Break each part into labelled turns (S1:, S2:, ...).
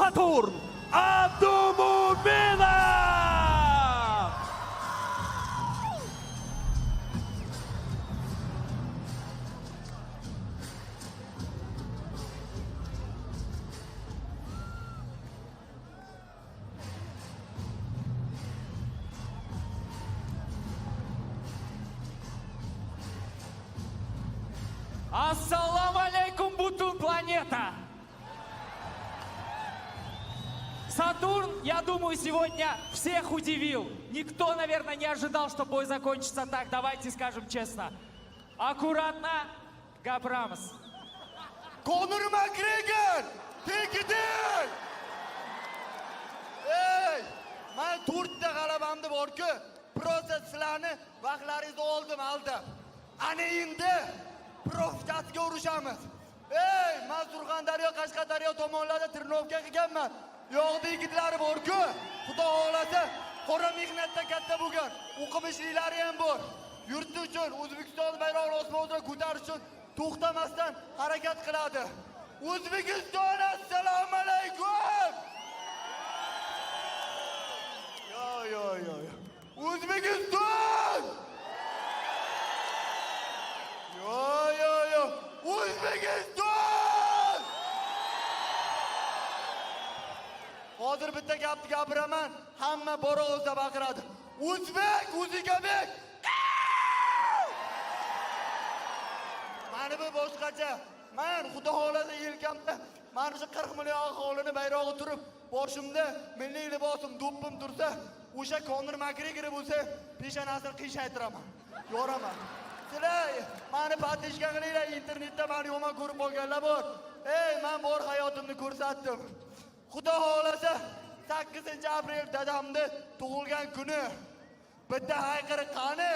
S1: Saturn Abdumo'minov.
S2: Ассаламу алейкум, бутун планета! Сатурн, я думаю, сегодня всех удивил. Никто, наверное, не ожидал, что бой закончится так. Давайте скажем честно. Аккуратно, Габрамс.
S3: Conor McGregor, tekidir. Ey, men 4 ta g'alabamni bor-ku, prosta sizlarni vaqtlaringizni oldim aldab. Ana endi profitatsiyaga urushamiz. Ey, men Surxondaryo, Qashqadaryo tomonlarda tirnovka qilganman. Yo'qda yigitlari bor-ku, Xudo xolasa, qora mehnatda katta bo'lgan, o'qimishliklari ham bor. Yurti uchun O'zbekiston bayrog'ini osmonda ko'tarish uchun to'xtamasdan harakat qiladi. O'zbekiston, assalomu alaykum. Yo. O'zbekiston! Yo. O'zbekiston! Hozir bitta gapni gapiraman, hamma bora o'zda baqiradi. O'zbek, o'zigabek! Mani bu boshqacha. Men Xudo xolasa yelkamda mana shu 40 million aholini bayrog'i turib, boshimda milliy libosim, do'ppim tursa, o'sha Conor McGregor bo'lsa, peshonasini qiyshaytiraman. Yoraman. Sizlar meni patishga qilinglar, internetda meni yomon ko'rib qolganlar bor. Ey, men bor hayotimni ko'rsatdim. Xudo xolasa 8-aprel dadamni tug'ilgan kuni. Bitta hayqiriq qani?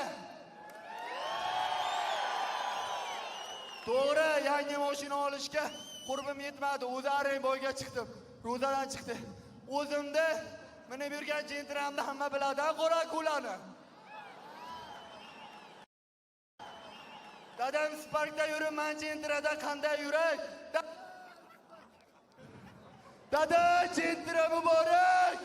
S3: To'g'ri, yangi mashina olishga qurbim yetmadi. O'zaring boyga chiqdim. Ro'zadan chiqdi. O'zimda minib yurgan jentramni hamma biladi, qora kulani. Dadam Sparkda yurib, men jentrada qanday yurak? Dada, jentra muborak!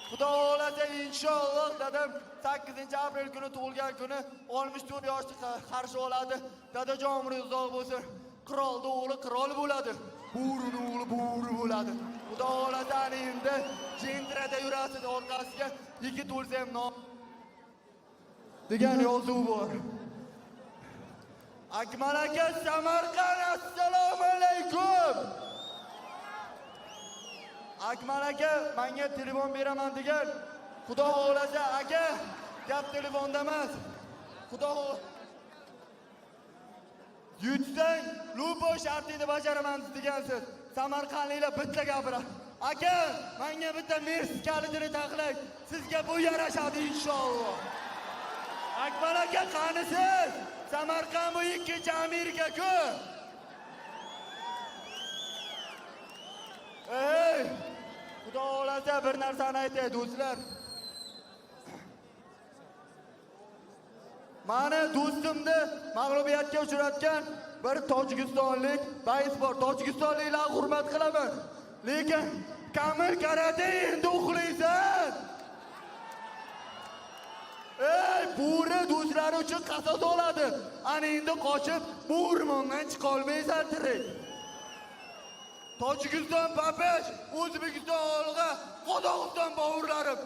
S3: Xudo xolasa inshaalloh dadam 8-aprel kuni tug'ilgan kuni 64 yoshda qarshi oladi. Dadajon umri uzoq bo'lsin. Qirolning o'g'li qirol bo'ladi. Bo'rining o'g'li bo'ri bo'ladi. Xudo xolasa endi jentrada yurasiz, orqasiga yigit o'lsa ham degan yozuv bor. Akmal aka, Samarqand, assalomu alaykum. Akmal aka, menga telefon beraman degan. Xudo xolasa aka, gap telefonda emas. Xudo yutsang, lupo shartini bajaraman degansiz. Samarqandliklar bitta gapiradi. Aka, menga bitta Mercedes kalitini taxlay. Sizga bu yarashadi inshaalloh. Akmal aka, qanisiz? Samarqand bu ikkinchi Amerika-ku. Ey, Xudo xolasa bir narsani aytay do'stlar. Mani do'stimni mag'lubiyatga uchratgan bir tojikistonlik ba'is bor. Tojikistonliklarni hurmat qilaman. Lekin Kamil karate endi o'qiysan. Ey, bo'ri do'stlari uchun qasos oladi. Ana endi qochib, bu o'rmondan chiqa olmaysan tirik. Tojikiston papash, O'zbekiston olg'a, Qozog'iston bovurlarim.